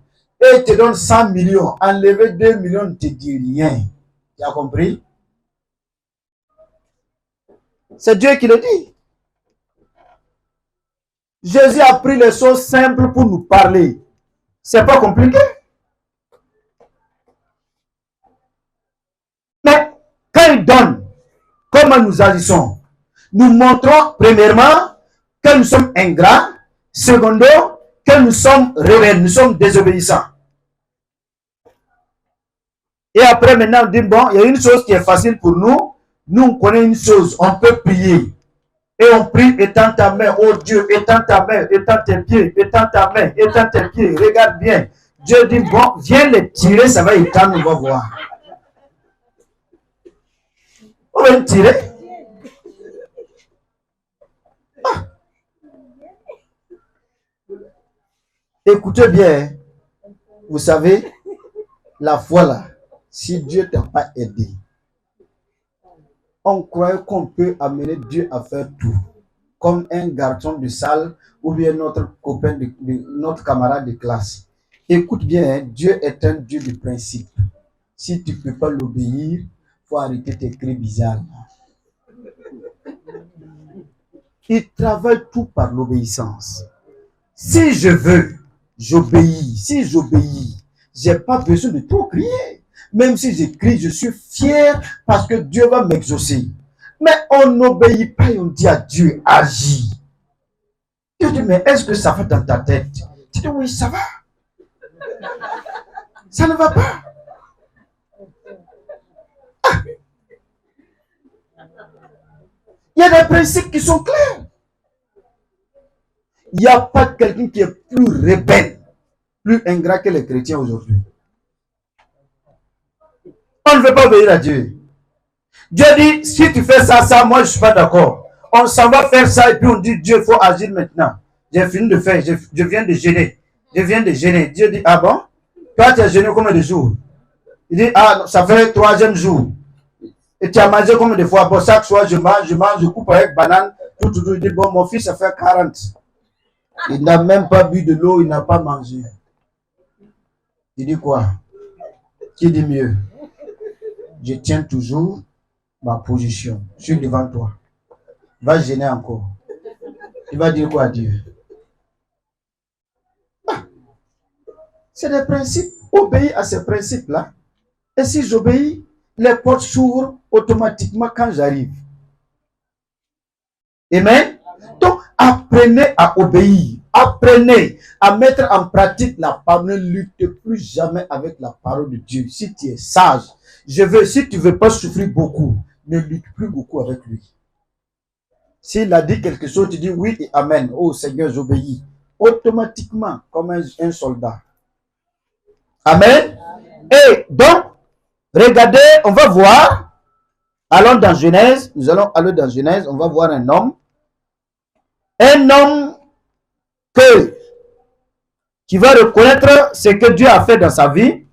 et il te donne 100 millions, enlever 2 millions ne te dit rien. Tu as compris? C'est Dieu qui le dit. Jésus a pris les choses simples pour nous parler. C'est pas compliqué. Mais quand il donne, comment nous agissons? Nous montrons premièrement que nous sommes ingrats, secondo, que nous sommes rebelles, nous sommes désobéissants. Et après maintenant on dit, bon, il y a une chose qui est facile pour nous. Nous, on connaît une chose, on peut prier. Et on prie, étends ta main, oh Dieu, étends ta main, étends tes pieds, étends ta main, étends tes pieds, regarde bien. Dieu dit, bon, viens les tirer, ça va étendre, on va voir. On va les tirer. Ah. Écoutez bien, vous savez, la foi là, si Dieu ne t'a pas aidé, on croyait qu'on peut amener Dieu à faire tout. Comme un garçon de salle ou bien notre copain, notre camarade de classe. Écoute bien, Dieu est un Dieu de principe. Si tu ne peux pas l'obéir, il faut arrêter tes cris bizarres. Il travaille tout par l'obéissance. Si je veux, j'obéis. Si j'obéis, je n'ai pas besoin de trop crier. Même si je crie, je suis fier parce que Dieu va m'exaucer. Mais on n'obéit pas et on dit à Dieu, agis. Dieu dit, mais est-ce que ça va dans ta tête? Tu dis, oui, ça va. Ça ne va pas. Ah. Il y a des principes qui sont clairs. Il n'y a pas quelqu'un qui est plus rebelle, plus ingrat que les chrétiens aujourd'hui. On ne veut pas obéir à Dieu. Dieu dit, si tu fais ça, ça, moi je ne suis pas d'accord. On s'en va faire ça et puis on dit, Dieu, il faut agir maintenant. J'ai fini de faire, je viens de gêner. Je viens de gêner. Dieu dit, ah bon? Toi, tu as gêné combien de jours? Il dit, ah, ça fait le 3e jour. Et tu as mangé combien de fois? Bon, chaque soir, je mange, je coupe avec banane. Tout. Il dit, bon, mon fils, ça fait 40. Il n'a même pas bu de l'eau, il n'a pas mangé. Il dit quoi? Qui dit mieux? Je tiens toujours ma position. Je suis devant toi. Va gêner encore. Tu vas dire quoi à Dieu? Ah, c'est des principes. Obéis à ces principes-là. Et si j'obéis, les portes s'ouvrent automatiquement quand j'arrive. Amen. Donc, apprenez à obéir. Apprenez à mettre en pratique la parole. Ne lutte plus jamais avec la parole de Dieu. Si tu es sage, si tu ne veux pas souffrir beaucoup, ne lutte plus beaucoup avec lui. S'il a dit quelque chose, tu dis oui et amen. Oh Seigneur, j'obéis. Automatiquement, comme un soldat. Amen. Et donc, regardez, on va voir. Allons dans Genèse. Nous allons aller dans Genèse. On va voir un homme. Un homme qui va reconnaître ce que Dieu a fait dans sa vie.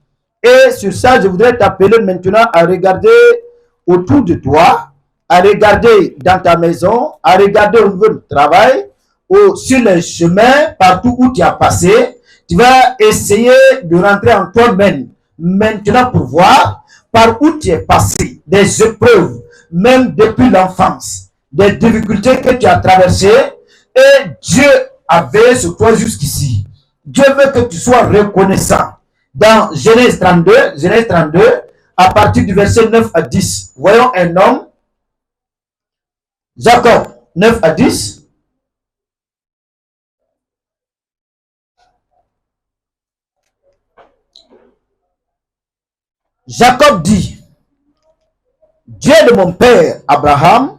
Et sur ça, je voudrais t'appeler maintenant à regarder autour de toi, à regarder dans ta maison, à regarder au niveau du travail, ou sur les chemins, partout où tu as passé. Tu vas essayer de rentrer en toi-même maintenant pour voir par où tu es passé, des épreuves, même depuis l'enfance. des difficultés que tu as traversées et Dieu a veillé sur toi jusqu'ici. Dieu veut que tu sois reconnaissant. Dans Genèse 32, à partir du verset 9 à 10, voyons un homme, Jacob, 9 à 10. Jacob dit, Dieu de mon père Abraham,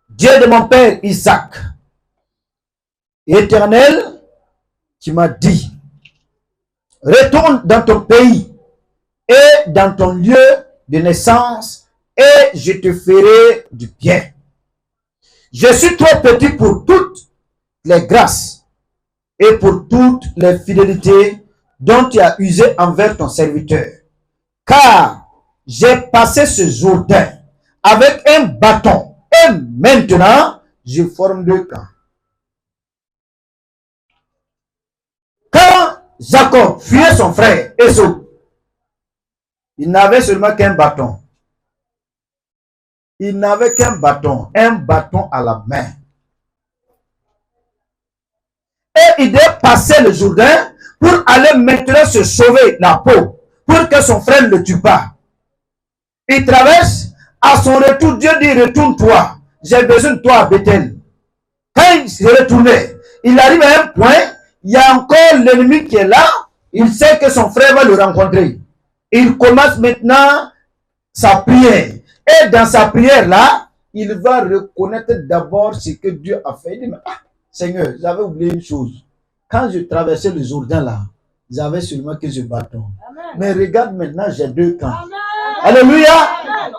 Dieu de mon père Isaac, Éternel, qui m'a dit, retourne dans ton pays et dans ton lieu de naissance et je te ferai du bien. Je suis trop petit pour toutes les grâces et pour toutes les fidélités dont tu as usé envers ton serviteur. Car j'ai passé ce Jourdain avec un bâton et maintenant je forme deux camps. Quand Jacob fuyait son frère Esau, il n'avait seulement qu'un bâton. Il n'avait qu'un bâton, un bâton à la main. Et il devait passer le Jourdain pour aller maintenant se sauver la peau, pour que son frère ne le tue pas. Il traverse, à son retour, Dieu dit, retourne-toi, j'ai besoin de toi à Bethel. Quand il se retournait, il arrive à un point, il y a encore l'ennemi qui est là, il sait que son frère va le rencontrer. Il commence maintenant sa prière. Et dans sa prière là, il va reconnaître d'abord ce que Dieu a fait. Il dit, Seigneur, j'avais oublié une chose. Quand je traversais le Jourdain là, j'avais seulement que ce bâton. Amen. Mais regarde maintenant, j'ai deux camps. Amen. Alléluia. Amen.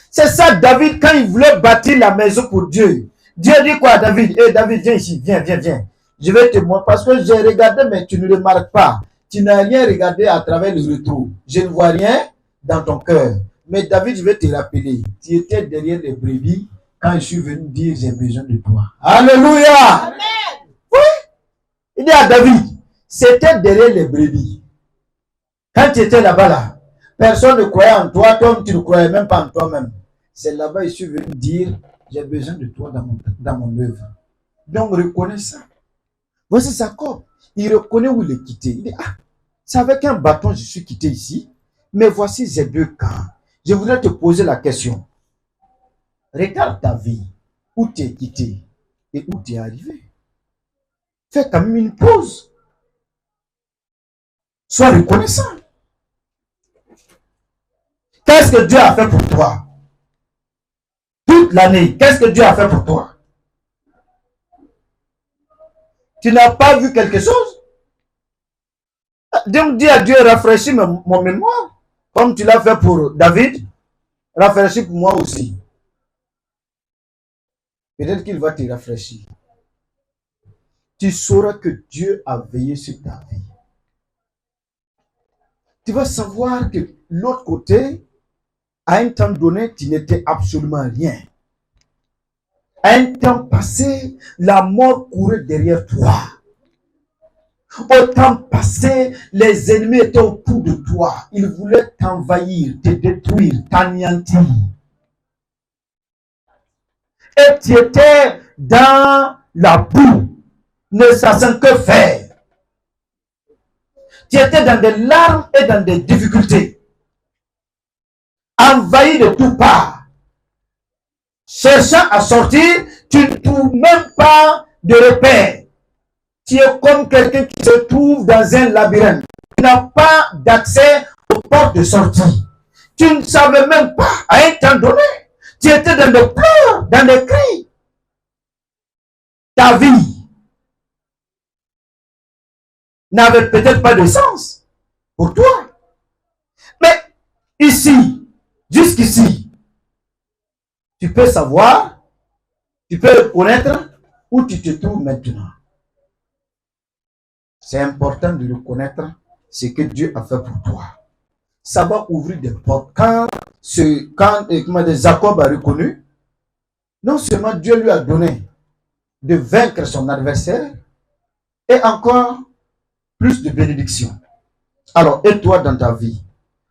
C'est ça David, quand il voulait bâtir la maison pour Dieu. Dieu dit quoi à David? David, viens ici, viens. Je vais te montrer parce que j'ai regardé, mais tu ne remarques pas. Tu n'as rien regardé à travers le retour. Je ne vois rien dans ton cœur. Mais David, je vais te rappeler, tu étais derrière les brebis quand je suis venu dire j'ai besoin de toi. Alléluia. Amen. Oui. Il dit à David, c'était derrière les brebis. Quand tu étais là-bas, là, personne ne croyait en toi, toi tu ne croyais même pas en toi-même. C'est là-bas que je suis venu dire j'ai besoin de toi dans mon œuvre. Donc reconnais ça. Voici Jacob. Il reconnaît où il est quitté. Il dit, c'est avec un bâton je suis quitté ici. Mais voici ces deux camps. Je voudrais te poser la question. Regarde ta vie. Où tu es quitté et où tu es arrivé. Fais quand même une pause. Sois reconnaissant. Qu'est-ce que Dieu a fait pour toi? Toute l'année, qu'est-ce que Dieu a fait pour toi? Tu n'as pas vu quelque chose? Donc dis à Dieu, rafraîchis mon mémoire. Comme tu l'as fait pour David, rafraîchis pour moi aussi. Peut-être qu'il va te rafraîchir. Tu sauras que Dieu a veillé sur ta vie. Tu vas savoir que l'autre côté, à un temps donné, tu n'étais absolument rien. À un temps passé, la mort courait derrière toi. Au temps passé, les ennemis étaient autour de toi. Ils voulaient t'envahir, te détruire, t'anéantir. Et tu étais dans la boue, ne sachant que faire. Tu étais dans des larmes et dans des difficultés. Envahi de toutes parts. Cherchant à sortir, tu ne trouves même pas de repère. Tu es comme quelqu'un qui se trouve dans un labyrinthe. Tu n'as pas d'accès aux portes de sortie. Tu ne savais même pas, à un temps donné, tu étais dans des pleurs, dans des cris. Ta vie n'avait peut-être pas de sens pour toi. Mais ici, jusqu'ici, tu peux savoir, tu peux reconnaître où tu te trouves maintenant. C'est important de reconnaître ce que Dieu a fait pour toi. Ça va ouvrir des portes. Quand Jacob a reconnu, non seulement Dieu lui a donné de vaincre son adversaire, et encore plus de bénédictions. Alors, et toi dans ta vie?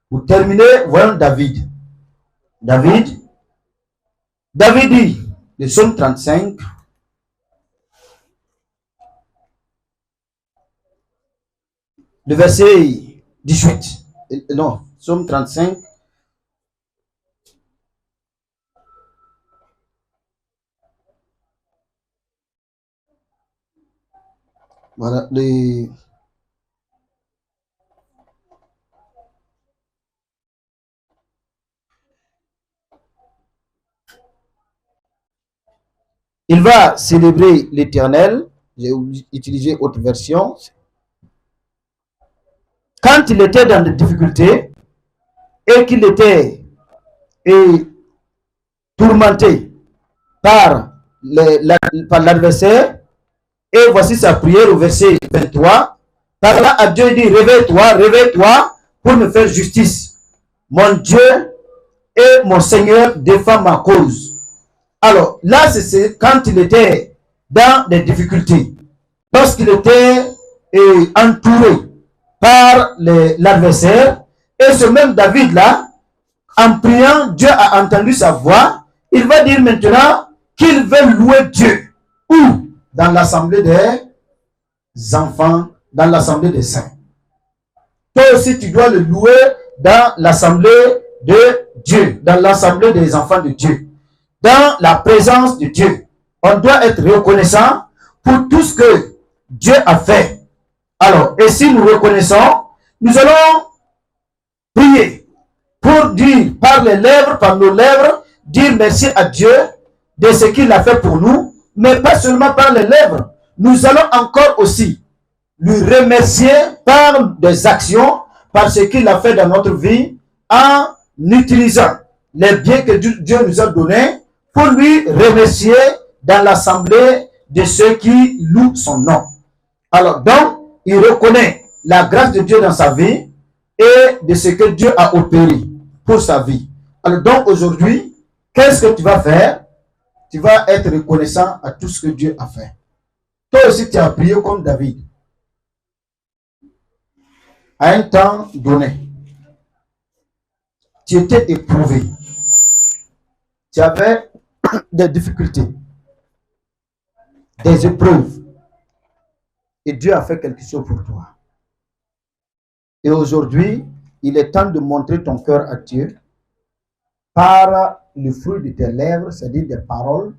Pour terminer, voyons David. David, David dit, le psaume 35, le verset 18. Non, psaume 35. Voilà, il va célébrer l'Éternel. J'ai utilisé autre version. Quand il était dans des difficultés et qu'il était tourmenté par l'adversaire, et voici sa prière au verset 23. Par là, à Dieu dit, réveille-toi pour me faire justice. Mon Dieu et mon Seigneur défend ma cause. Alors là, c'est quand il était dans des difficultés. Lorsqu'il était entouré par l'adversaire, et ce même David-là, en priant, Dieu a entendu sa voix. Il va dire maintenant qu'il veut louer Dieu. Où? Dans l'assemblée des enfants, dans l'assemblée des saints. Toi aussi, tu dois le louer dans l'assemblée de Dieu, dans l'assemblée des enfants de Dieu, dans la présence de Dieu. On doit être reconnaissant pour tout ce que Dieu a fait. Alors, et si nous reconnaissons, nous allons prier pour dire par les lèvres, par nos lèvres, dire merci à Dieu de ce qu'il a fait pour nous, mais pas seulement par les lèvres. Nous allons encore aussi lui remercier par des actions, par ce qu'il a fait dans notre vie, en utilisant les biens que Dieu nous a donnés pour lui remercier dans l'assemblée de ceux qui louent son nom. Alors donc, il reconnaît la grâce de Dieu dans sa vie et de ce que Dieu a opéré pour sa vie. Alors donc aujourd'hui, qu'est-ce que tu vas faire? Tu vas être reconnaissant à tout ce que Dieu a fait. Toi aussi, tu as prié comme David. À un temps donné, tu étais éprouvé. Tu avais des difficultés, des épreuves. Et Dieu a fait quelque chose pour toi. Et aujourd'hui, il est temps de montrer ton cœur à Dieu par le fruit de tes lèvres, c'est-à-dire des paroles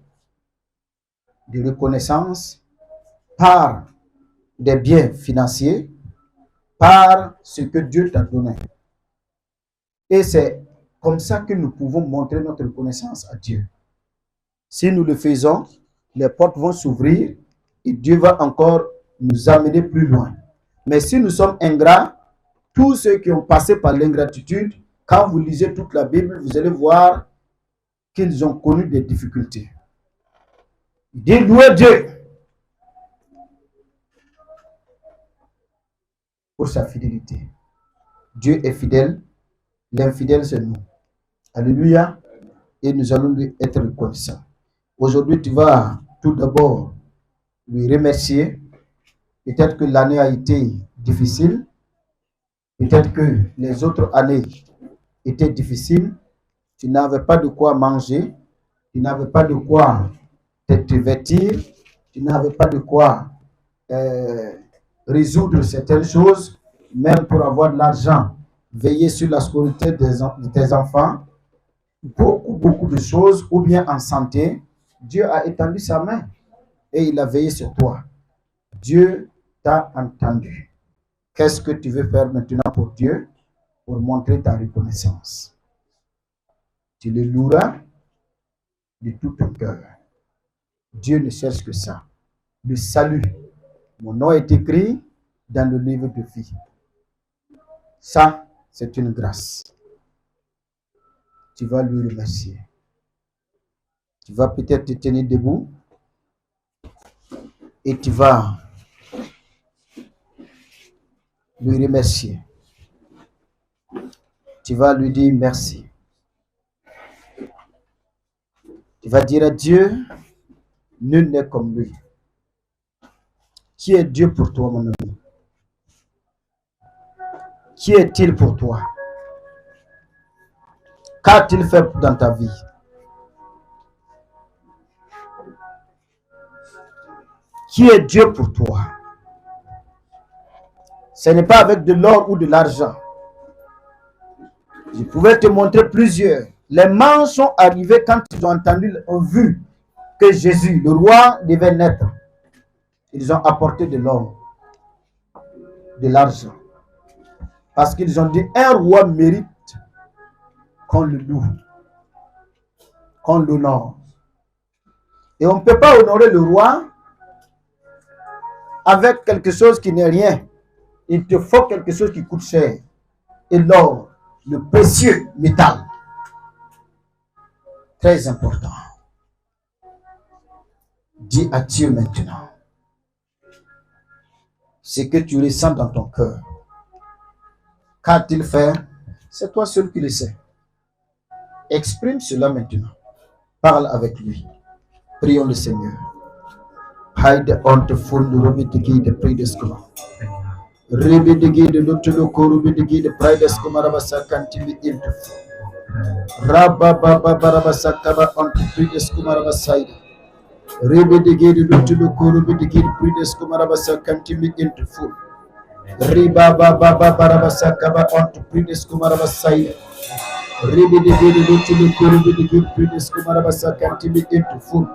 de reconnaissance, par des biens financiers, par ce que Dieu t'a donné. Et c'est comme ça que nous pouvons montrer notre reconnaissance à Dieu. Si nous le faisons, les portes vont s'ouvrir et Dieu va encore nous amener plus loin. Mais si nous sommes ingrats, tous ceux qui ont passé par l'ingratitude, quand vous lisez toute la Bible, vous allez voir qu'ils ont connu des difficultés. Dis louer Dieu pour sa fidélité. Dieu est fidèle, l'infidèle c'est nous. Alléluia. Et nous allons lui être reconnaissants. Aujourd'hui, tu vas tout d'abord lui remercier. Peut-être que l'année a été difficile. Peut-être que les autres années étaient difficiles. Tu n'avais pas de quoi manger. Tu n'avais pas de quoi te vêtir. Tu n'avais pas de quoi résoudre certaines choses. Même pour avoir de l'argent. Veiller sur la scolarité de tes enfants. Beaucoup de choses. Ou bien en santé. Dieu a étendu sa main. Et il a veillé sur toi. Dieu t'a entendu. Qu'est-ce que tu veux faire maintenant pour Dieu? Pour montrer ta reconnaissance. Tu le loueras de tout ton cœur. Dieu ne cherche que ça. Le salut. Mon nom est écrit dans le livre de vie. Ça, c'est une grâce. Tu vas lui remercier. Tu vas peut-être te tenir debout et tu vas lui remercier. Tu vas lui dire merci. Tu vas dire à Dieu, nul n'est comme lui. Qui est Dieu pour toi, mon ami? Qui est-il pour toi? Qu'a-t-il fait dans ta vie? Qui est Dieu pour toi? Ce n'est pas avec de l'or ou de l'argent. Je pouvais te montrer plusieurs. Les mages sont arrivés quand ils ont vu que Jésus, le roi, devait naître. Ils ont apporté de l'or, de l'argent. Parce qu'ils ont dit, un roi mérite qu'on le loue, qu'on l'honore. Et on ne peut pas honorer le roi avec quelque chose qui n'est rien. Il te faut quelque chose qui coûte cher. Et l'or, le précieux métal. Très important. Dis à Dieu maintenant ce que tu ressens dans ton cœur. Qu'a-t-il fait? C'est toi seul qui le sais. Exprime cela maintenant. Parle avec lui. Prions le Seigneur. Haide honte fundu robitigi de prideskuma. Ribidigi de lutuluko rubidigi de prideskuma rabasakanti mi into. Rabba barabasakaba honte prideskuma rabasaide. Ribidigi de lutuluko rubidigi de prideskuma rabasakanti mi into full. Riba barabasakaba honte prideskuma rabasaide. Ribidigi de lutuluko rubidigi de prideskuma rabasakanti mi into full.